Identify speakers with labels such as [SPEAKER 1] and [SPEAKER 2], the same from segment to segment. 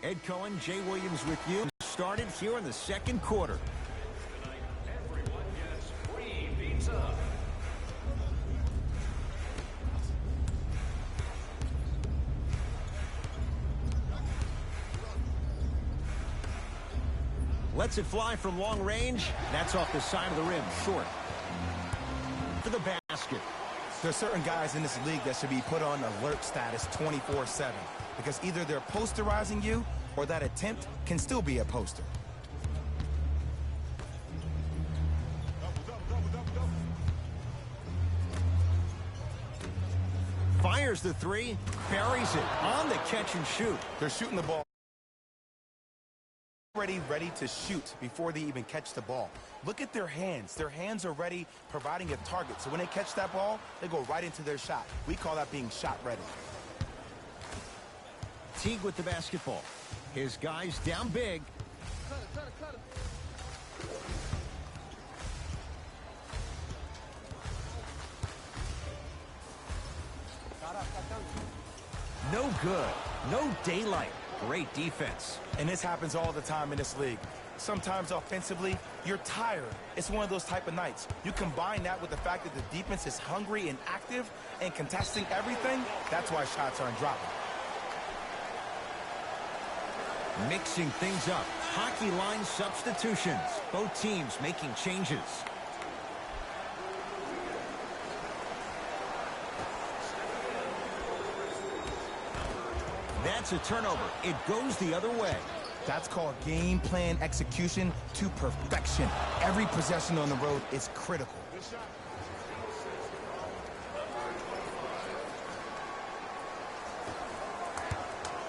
[SPEAKER 1] Ed Cohen, Jay Williams with you. Started here in the second quarter.
[SPEAKER 2] Everyone gets free pizza.
[SPEAKER 1] Lets it fly from long range. That's off the side of the rim, short. For the basket.
[SPEAKER 3] There are certain guys in this league that should be put on alert status 24/7 because either they're posterizing you or that attempt can still be a poster.
[SPEAKER 1] Fires the three, buries it on the catch and shoot.
[SPEAKER 3] They're shooting the ball ready to shoot before they even catch the ball. Look at their hands. Their hands are ready, providing a target. So when they catch that ball, they go right into their shot. We call that being shot ready.
[SPEAKER 1] Teague with the basketball. His guys down big.
[SPEAKER 4] Cut it.
[SPEAKER 1] No good. No daylight. Great defense.
[SPEAKER 3] And this happens all the time in this league. Sometimes offensively, you're tired. It's one of those type of nights. You combine that with the fact that the defense is hungry and active and contesting everything, that's why shots aren't dropping.
[SPEAKER 1] Mixing things up. Hockey line substitutions. Both teams making changes. That's a turnover. It goes the other way.
[SPEAKER 3] That's called game plan execution to perfection. Every possession on the road is critical.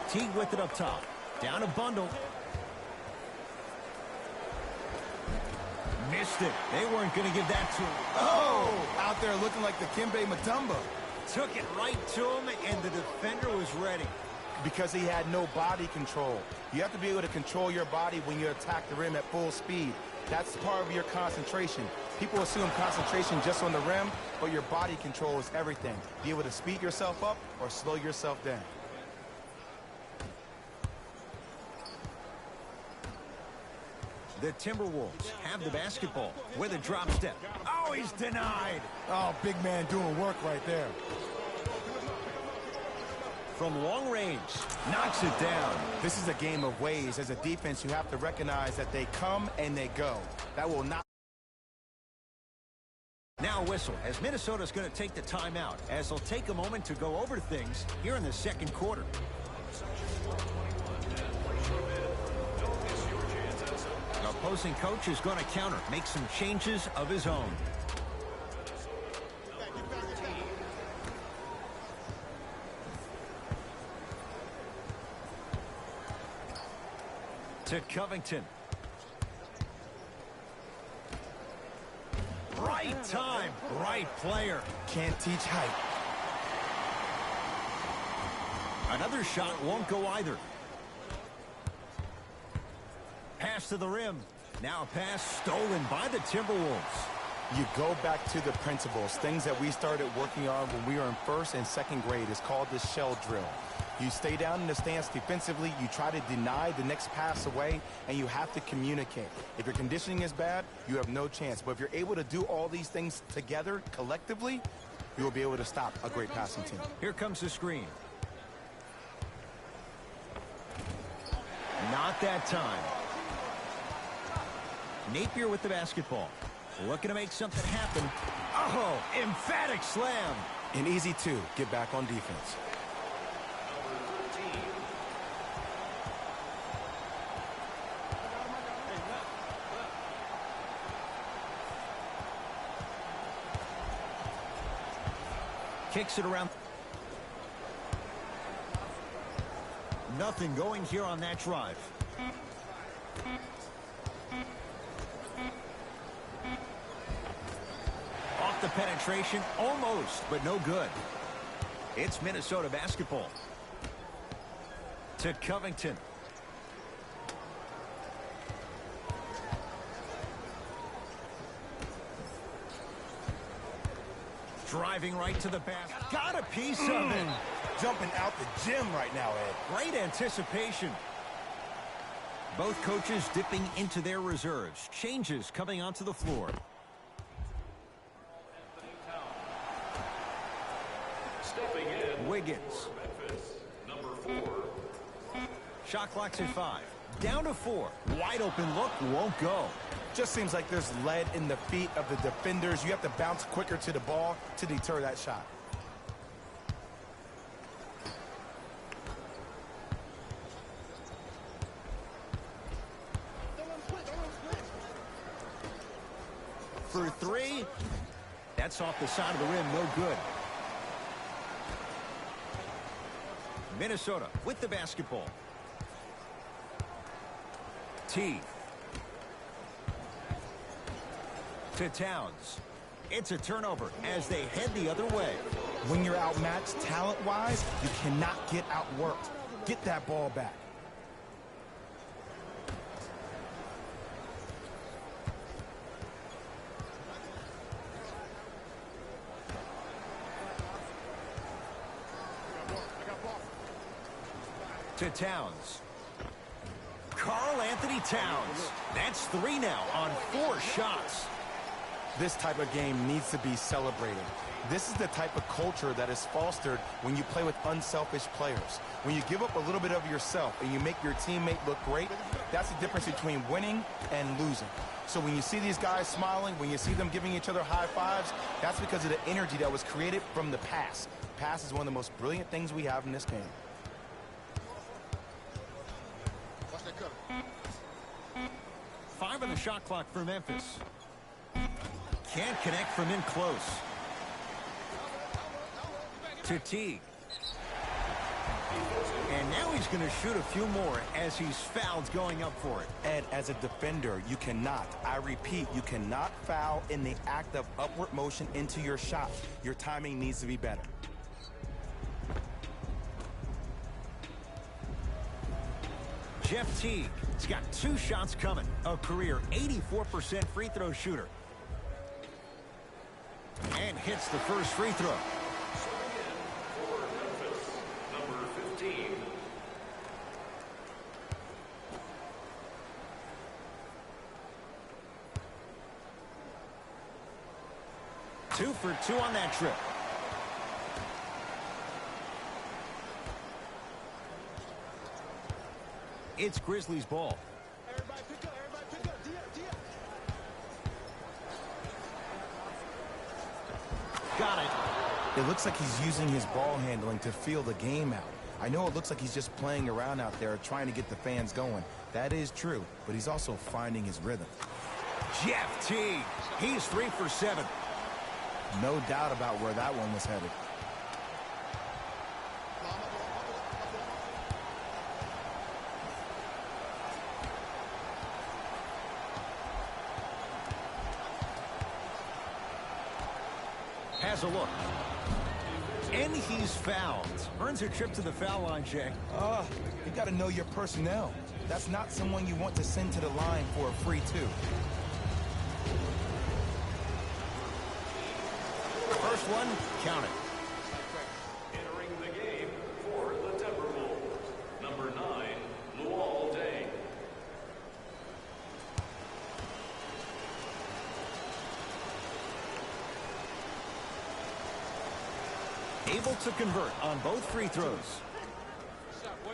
[SPEAKER 1] Teague with it up top. Down a bundle. Missed it. They weren't going to give that to him.
[SPEAKER 3] Oh! Out there looking like the Kimbe Mutombo.
[SPEAKER 1] Took it right to him, and the defender was ready.
[SPEAKER 3] Because he had no body control. You have to be able to control your body when you attack the rim at full speed. That's part of your concentration. People assume concentration just on the rim, but your body control is everything. Be able to speed yourself up or slow yourself down.
[SPEAKER 1] The Timberwolves have the basketball with a drop step. Oh, he's denied.
[SPEAKER 3] Oh, big man doing work right there.
[SPEAKER 1] From long range, knocks it down.
[SPEAKER 3] This is a game of ways. As a defense, you have to recognize that they come and they go. That will not.
[SPEAKER 1] Now whistle as Minnesota's going to take the timeout as they'll take a moment to go over things here in the second quarter. The opposing coach is going to counter, make some changes of his own. To Covington. Right time, right player.
[SPEAKER 3] Can't teach height.
[SPEAKER 1] Another shot won't go either. Pass to the rim. Now a pass stolen by the Timberwolves.
[SPEAKER 3] You go back to the principles, things that we started working on when we were in first and second grade. It's called the shell drill. You stay down in the stance defensively, you try to deny the next pass away, and you have to communicate. If your conditioning is bad, you have no chance. But if you're able to do all these things together, collectively, you will be able to stop a great passing team.
[SPEAKER 1] Here comes the screen. Not that time. Napier with the basketball. Looking to make something happen. Oh, emphatic slam.
[SPEAKER 3] And easy to get back on defense.
[SPEAKER 1] Kicks it around. Nothing going here on that drive. Off the penetration, almost, but no good. It's Minnesota basketball. To Covington. Driving right to the basket. Got a piece of it.
[SPEAKER 3] Jumping out the gym right now, Ed.
[SPEAKER 1] Great anticipation. Both coaches dipping into their reserves. Changes coming onto the floor.
[SPEAKER 2] Stepping in.
[SPEAKER 1] Wiggins.
[SPEAKER 2] Memphis, number 4.
[SPEAKER 1] Shot clock's at 5. Down to 4. Wide open look. Won't go.
[SPEAKER 3] Just seems like there's lead in the feet of the defenders. You have to bounce quicker to the ball to deter that shot.
[SPEAKER 1] For 3. That's off the side of the rim. No good. Minnesota with the basketball. T. To Towns. It's a turnover as they head the other way.
[SPEAKER 3] When you're outmatched talent-wise, you cannot get outworked. Get that ball back.
[SPEAKER 1] To Towns. Karl Anthony Towns. That's 3 now on 4 shots.
[SPEAKER 3] This type of game needs to be celebrated. This is the type of culture that is fostered when you play with unselfish players. When you give up a little bit of yourself and you make your teammate look great, that's the difference between winning and losing. So when you see these guys smiling, when you see them giving each other high fives, that's because of the energy that was created from the pass. Pass is one of the most brilliant things we have in this game.
[SPEAKER 1] 5 on the shot clock for Memphis. Can't connect from in close. To Teague. And now he's going to shoot a few more as he's fouled going up for it.
[SPEAKER 3] Ed, as a defender, you cannot, I repeat, you cannot foul in the act of upward motion into your shot. Your timing needs to be better.
[SPEAKER 1] Jeff Teague. He's got 2 shots coming. A career 84% free throw shooter. And hits the first free throw.
[SPEAKER 2] Serving in for Memphis, number 15.
[SPEAKER 1] Two for 2 on that trip. It's Grizzlies ball.
[SPEAKER 4] Everybody pick up, everybody pick up. Dia.
[SPEAKER 1] Got it.
[SPEAKER 3] It looks like he's using his ball handling to feel the game out. I know it looks like he's just playing around out there trying to get the fans going. That is true, but he's also finding his rhythm.
[SPEAKER 1] Jeff Teague. He's 3 for 7.
[SPEAKER 3] No doubt about where that one was headed.
[SPEAKER 1] Has a look. And he's fouled. Earns a trip to the foul line, Jay.
[SPEAKER 3] You got to know your personnel. That's not someone you want to send to the line for a free 2.
[SPEAKER 1] First one, count it.
[SPEAKER 2] Entering the game for the Timberwolves, number 9, Luol Deng.
[SPEAKER 1] Able to convert on both free throws.
[SPEAKER 4] Shot, boy.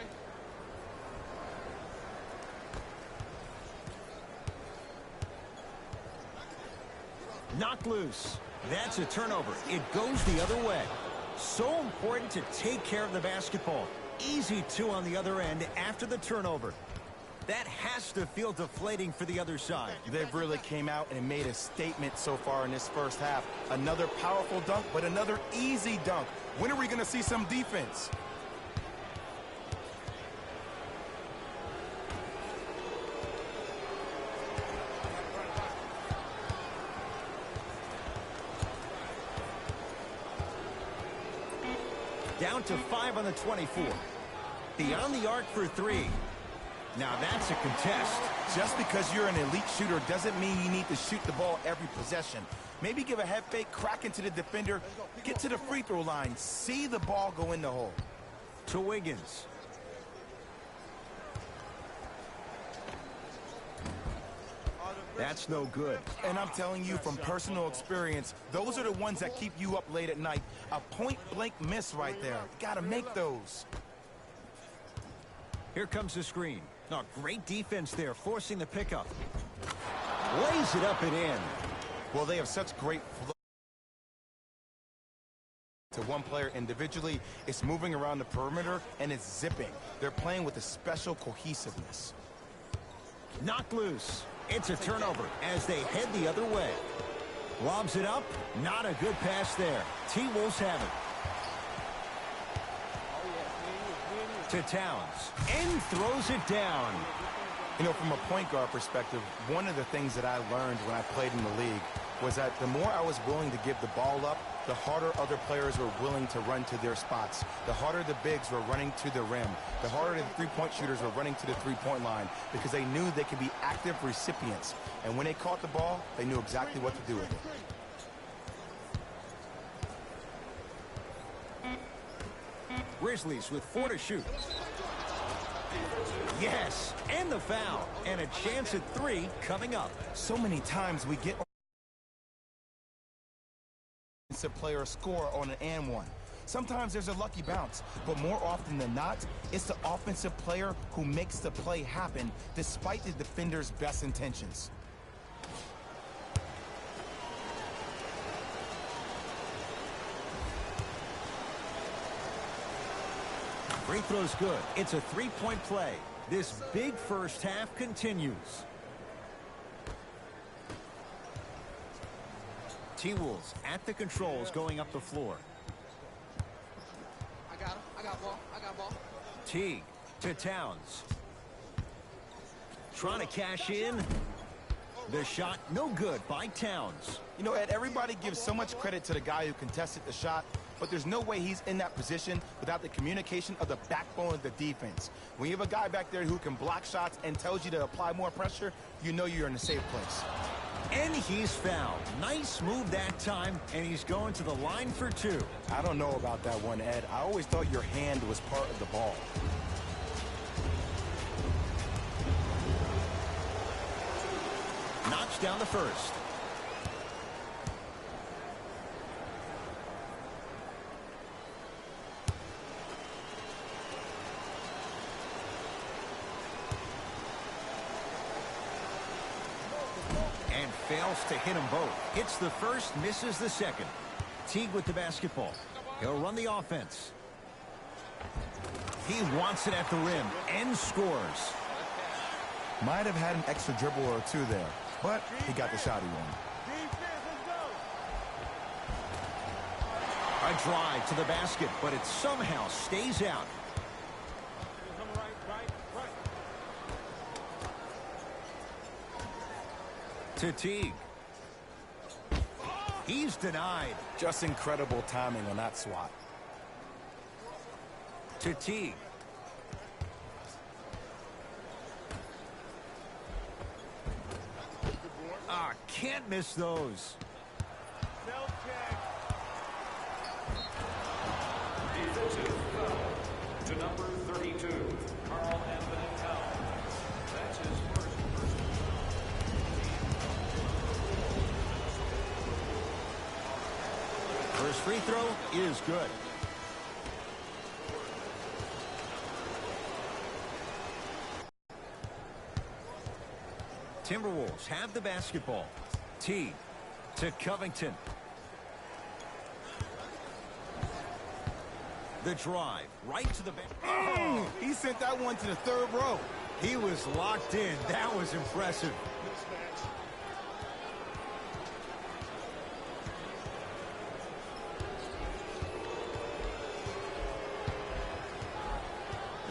[SPEAKER 1] Knocked loose. That's a turnover. It goes the other way. So important to take care of the basketball. Easy 2 on the other end after the turnover. That has to feel deflating for the other side.
[SPEAKER 3] They've really came out and made a statement so far in this first half. Another powerful dunk, but another easy dunk. When are we going to see some defense?
[SPEAKER 1] Down to 5 on the 24. Beyond the arc for 3. Now that's a contest.
[SPEAKER 3] Just because you're an elite shooter doesn't mean you need to shoot the ball every possession. Maybe give a head fake, crack into the defender, get to the free throw line, see the ball go in the hole.
[SPEAKER 1] To Wiggins. That's no good.
[SPEAKER 3] And I'm telling you from personal experience, those are the ones that keep you up late at night. A point-blank miss right there. Got to make those.
[SPEAKER 1] Here comes the screen. Oh, great defense there, forcing the pickup. Lays it up and in.
[SPEAKER 3] Well, they have such great flow to one player individually. It's moving around the perimeter, and it's zipping. They're playing with a special cohesiveness.
[SPEAKER 1] Knocked loose. It's a turnover as they head the other way. Lobs it up. Not a good pass there. T-Wolves have it. To Towns. And throws it down.
[SPEAKER 3] You know, from a point guard perspective, one of the things that I learned when I played in the league was that the more I was willing to give the ball up, the harder other players were willing to run to their spots. The harder the bigs were running to the rim. The harder the three-point shooters were running to the three-point line because they knew they could be active recipients. And when they caught the ball, they knew exactly what to do with it.
[SPEAKER 1] Grizzlies with 4 to shoot. Yes, and the foul. And a chance at 3 coming up.
[SPEAKER 3] So many times we get a player score on an and one. Sometimes there's a lucky bounce, but more often than not, it's the offensive player who makes the play happen despite the defender's best intentions.
[SPEAKER 1] Free throw's good. It's a 3-point play. This big first half continues. T-Wolves at the controls going up the floor.
[SPEAKER 4] I got him. I got ball. I got ball.
[SPEAKER 1] Teague to Towns. Trying to cash in. The shot no good by Towns.
[SPEAKER 3] You know, Ed, everybody gives so much credit to the guy who contested the shot, but there's no way he's in that position without the communication of the backbone of the defense. When you have a guy back there who can block shots and tells you to apply more pressure, you know you're in a safe place.
[SPEAKER 1] And he's fouled. Nice move that time, and he's going to the line for 2.
[SPEAKER 3] I don't know about that one, Ed. I always thought your hand was part of the ball.
[SPEAKER 1] Knocks down the first. And fails to hit them both. Hits the first, misses the second. Teague with the basketball. He'll run the offense. He wants it at the rim and scores.
[SPEAKER 3] Might have had an extra dribble or 2 there, but he got the shot he wanted.
[SPEAKER 1] A drive to the basket, but it somehow stays out. To Teague. He's denied.
[SPEAKER 3] Just incredible timing on that swat.
[SPEAKER 1] To Teague. Can't miss those.
[SPEAKER 2] Defensive foul to number 32, Carl Anthony Towns. That's his first personal foul.
[SPEAKER 1] First free throw is good. Timberwolves have the basketball. Teague to Covington. The drive right to the bench.
[SPEAKER 3] Oh, he sent that one to the 3rd row.
[SPEAKER 1] He was locked in. That was impressive.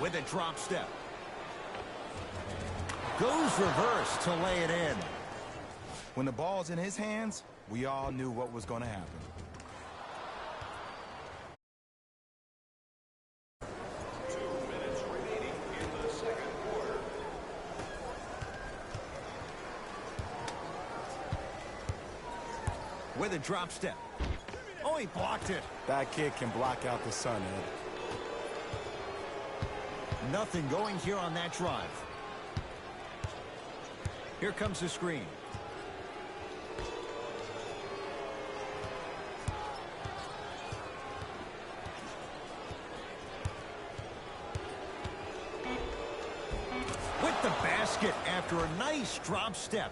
[SPEAKER 1] With a drop step. Goes reverse to lay it in.
[SPEAKER 3] When the ball's in his hands, we all knew what was going to happen.
[SPEAKER 1] With a drop step. Oh, he blocked it.
[SPEAKER 3] That kid can block out the sun, Ed.
[SPEAKER 1] Nothing going here on that drive. Here comes the screen. basket after a nice drop step.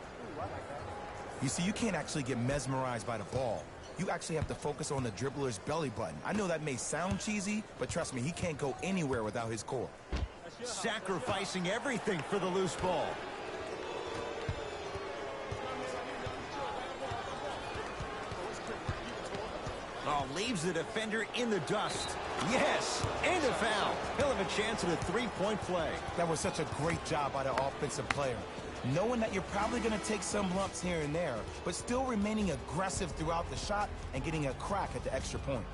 [SPEAKER 3] You see, you can't actually get mesmerized by the ball. You actually have to focus on the dribbler's belly button. I know that may sound cheesy, but trust me, he can't go anywhere without his core.
[SPEAKER 1] Sacrificing everything for the loose ball. Oh, leaves the defender in the dust. Yes, and a foul. He'll have a chance at a three-point play.
[SPEAKER 3] That was such a great job by the offensive player. Knowing that you're probably going to take some lumps here and there, but still remaining aggressive throughout the shot and getting a crack at the extra point.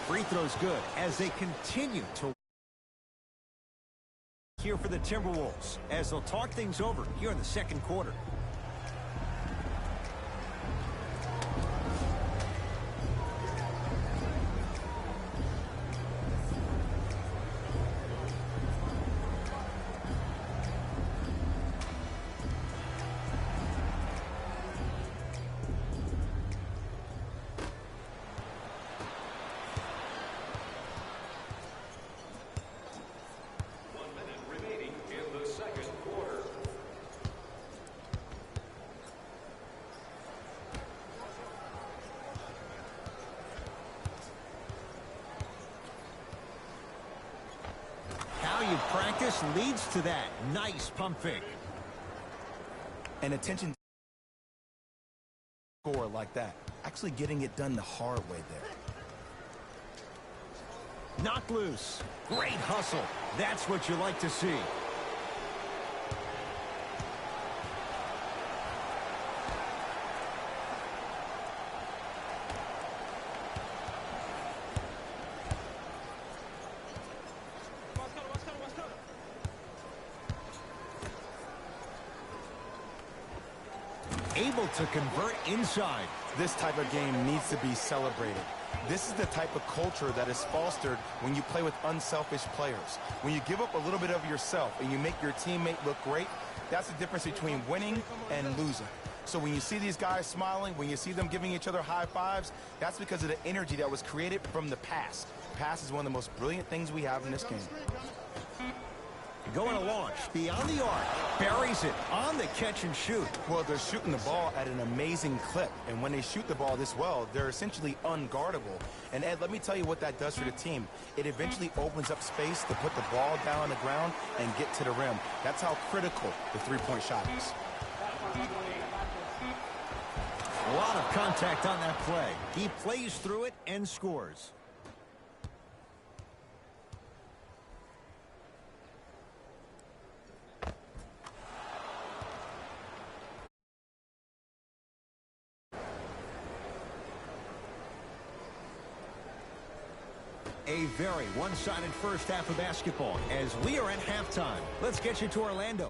[SPEAKER 1] Free throw's good as they continue to here for the Timberwolves as they'll talk things over here in the second quarter. You practice leads to that. Nice pump fake.
[SPEAKER 3] And attention to score like that. Actually getting it done the hard way there.
[SPEAKER 1] Knocked loose. Great hustle. That's what you like to see. Able to convert inside.
[SPEAKER 3] This type of game needs to be celebrated. This is the type of culture that is fostered when you play with unselfish players. When you give up a little bit of yourself and you make your teammate look great, that's the difference between winning and losing. So when you see these guys smiling, when you see them giving each other high fives, that's because of the energy that was created from the pass. Pass is one of the most brilliant things we have in this game.
[SPEAKER 1] Going to launch beyond the arc. Buries it on the catch and shoot.
[SPEAKER 3] Well, they're shooting the ball at an amazing clip. And when they shoot the ball this well, they're essentially unguardable. And Ed, let me tell you what that does for the team. It eventually opens up space to put the ball down on the ground and get to the rim. That's how critical the three-point shot is.
[SPEAKER 1] A lot of contact on that play. He plays through it and scores. A very one-sided first half of basketball as we are at halftime. Let's get you to Orlando.